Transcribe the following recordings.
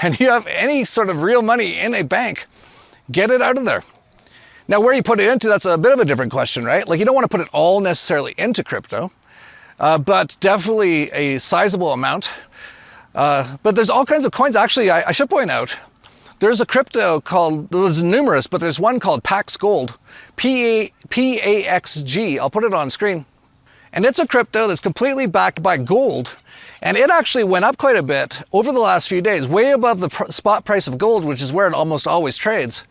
and you have any sort of real money in a bank, get it out of there. Now, where you put it into, that's a bit of a different question, right? Like, you don't want to put it all necessarily into crypto, but definitely a sizable amount. But there's all kinds of coins. Actually, I should point out, there's a crypto called, there's numerous, but there's one called Pax Gold, P-A-X-G. I'll put it on screen. And it's a crypto that's completely backed by gold. And it actually went up quite a bit over the last few days, way above the spot price of gold, which is where it almost always trades.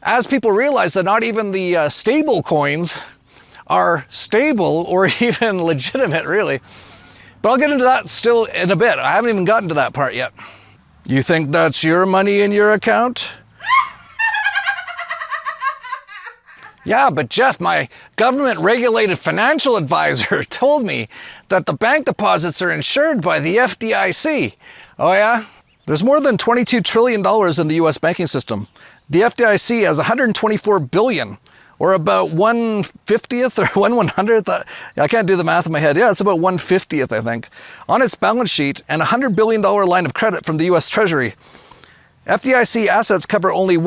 As people realize that not even the stable coins are stable or even legitimate, really. But I'll get into that still in a bit. I haven't even gotten to that part yet. You think that's your money in your account? Yeah, but Jeff, my government-regulated financial advisor told me that the bank deposits are insured by the FDIC. Oh yeah? There's more than $22 trillion in the US banking system. The FDIC has 124 billion, or about 1/50th or 1/100th. I can't do the math in my head. Yeah, it's about 1/50th, I think, on its balance sheet, and a $100 billion line of credit from the US Treasury. FDIC assets cover only,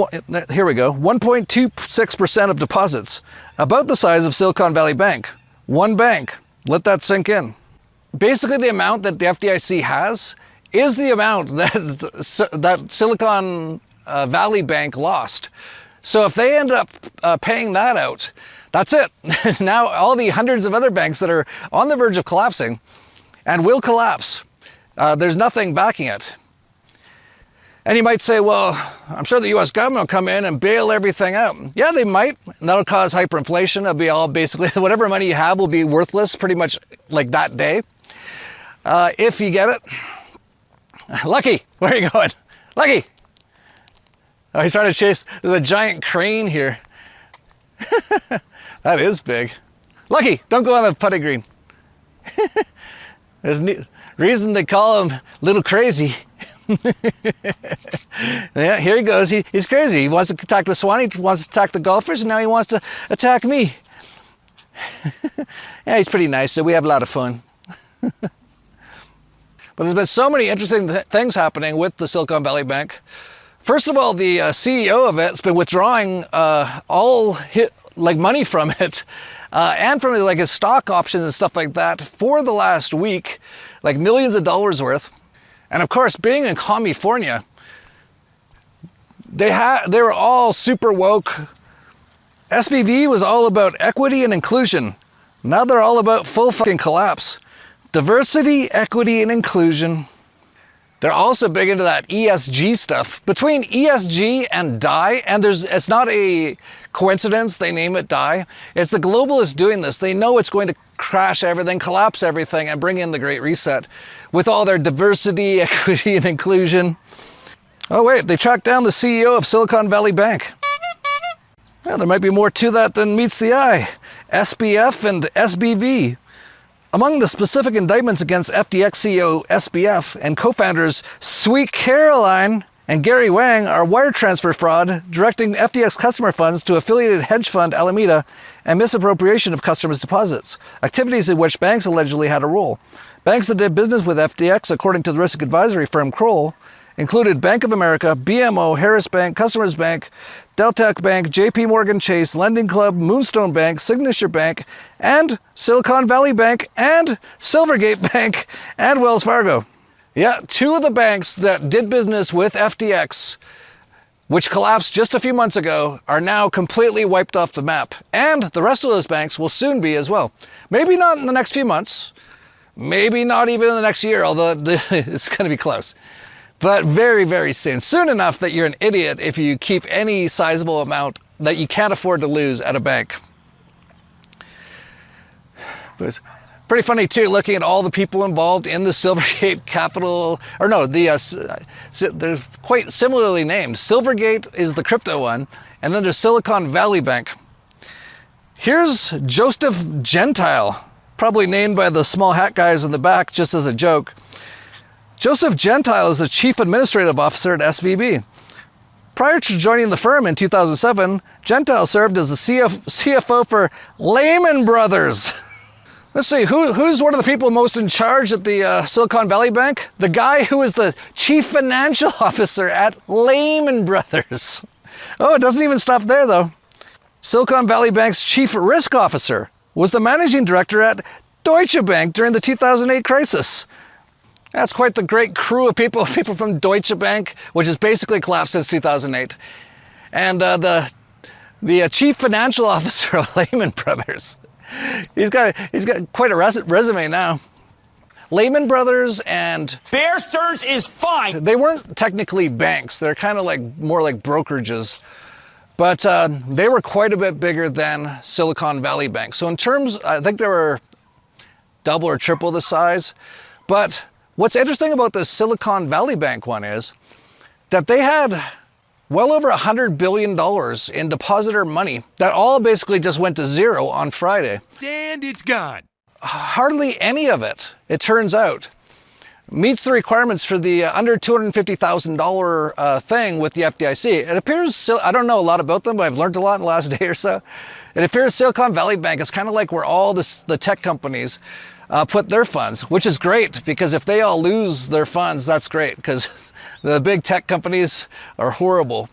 here we go, 1.26% of deposits, about the size of Silicon Valley Bank. One bank. Let that sink in. Basically, the amount that the FDIC has is the amount that Silicon Valley Bank lost. So if they end up paying that out, that's it. Now all the hundreds of other banks that are on the verge of collapsing and will collapse, there's nothing backing it. And you might say, well, I'm sure the US government will come in and bail everything out. Yeah, they might. And that'll cause hyperinflation. It'll be all basically, whatever money you have will be worthless pretty much like that day. If you get it. Lucky, where are you going? Lucky. Oh, he's trying to chase, there's a giant crane here. That is big. Lucky, don't go on the putting green. There's a reason they call him Little Crazy. Yeah, here he goes. He's crazy. He wants to attack the swan, he wants to attack the golfers, and now he wants to attack me. Yeah, he's pretty nice, so we have a lot of fun. But there's been so many interesting things happening with the Silicon Valley Bank. First of all, the CEO of it's been withdrawing money from it, and from like his stock options and stuff like that for the last week, like millions of dollars worth. And of course, being in California, they were all super woke. SVB was all about equity and inclusion. Now they're all about full fucking collapse. Diversity, equity, and inclusion. They're also big into that ESG stuff. Between ESG and DAI, and it's not a coincidence they name it DAI, it's the globalists doing this. They know it's going to crash everything, collapse everything, and bring in the Great Reset with all their diversity, equity, and inclusion. Oh wait, they tracked down the CEO of Silicon Valley Bank. Well, there might be more to that than meets the eye. SBF and SBV. Among the specific indictments against FTX CEO SBF and co-founders Sweet Caroline and Gary Wang are wire transfer fraud, directing FTX customer funds to affiliated hedge fund Alameda, and misappropriation of customers' deposits, activities in which banks allegedly had a role. Banks that did business with FTX, according to the risk advisory firm Kroll, included Bank of America, BMO, Harris Bank, Customers Bank, Deltec Bank, JP Morgan Chase, Lending Club, Moonstone Bank, Signature Bank, and Silicon Valley Bank, and Silvergate Bank, and Wells Fargo. Yeah, two of the banks that did business with FTX, which collapsed just a few months ago, are now completely wiped off the map. And the rest of those banks will soon be as well. Maybe not in the next few months, maybe not even in the next year, although it's going to be close. But very, very soon. Soon enough that you're an idiot if you keep any sizable amount that you can't afford to lose at a bank. But it's pretty funny too, looking at all the people involved in the Silvergate Capital, or no, they're quite similarly named. Silvergate is the crypto one, and then there's Silicon Valley Bank. Here's Joseph Gentile, probably named by the small hat guys in the back just as a joke. Joseph Gentile is the Chief Administrative Officer at SVB. Prior to joining the firm in 2007, Gentile served as the CFO for Lehman Brothers. Let's see, who's one of the people most in charge at the Silicon Valley Bank? The guy who is the chief financial officer at Lehman Brothers. Oh, it doesn't even stop there though. Silicon Valley Bank's chief risk officer was the managing director at Deutsche Bank during the 2008 crisis. That's quite the great crew of people from Deutsche Bank, which has basically collapsed since 2008. And the chief financial officer of Lehman Brothers. He's got quite a resume now. Lehman Brothers and Bear Stearns is fine. They weren't technically banks. They're kind of like more like brokerages, but they were quite a bit bigger than Silicon Valley Bank. So in terms, I think they were double or triple the size. But what's interesting about the Silicon Valley Bank one is that they had well over $100 billion in depositor money that all basically just went to zero on Friday. And it's gone. Hardly any of it, it turns out, meets the requirements for the under $250,000 thing with the FDIC. It appears, I don't know a lot about them, but I've learned a lot in the last day or so. It appears Silicon Valley Bank is kind of like where all the tech companies put their funds, which is great because if they all lose their funds, that's great because the big tech companies are horrible.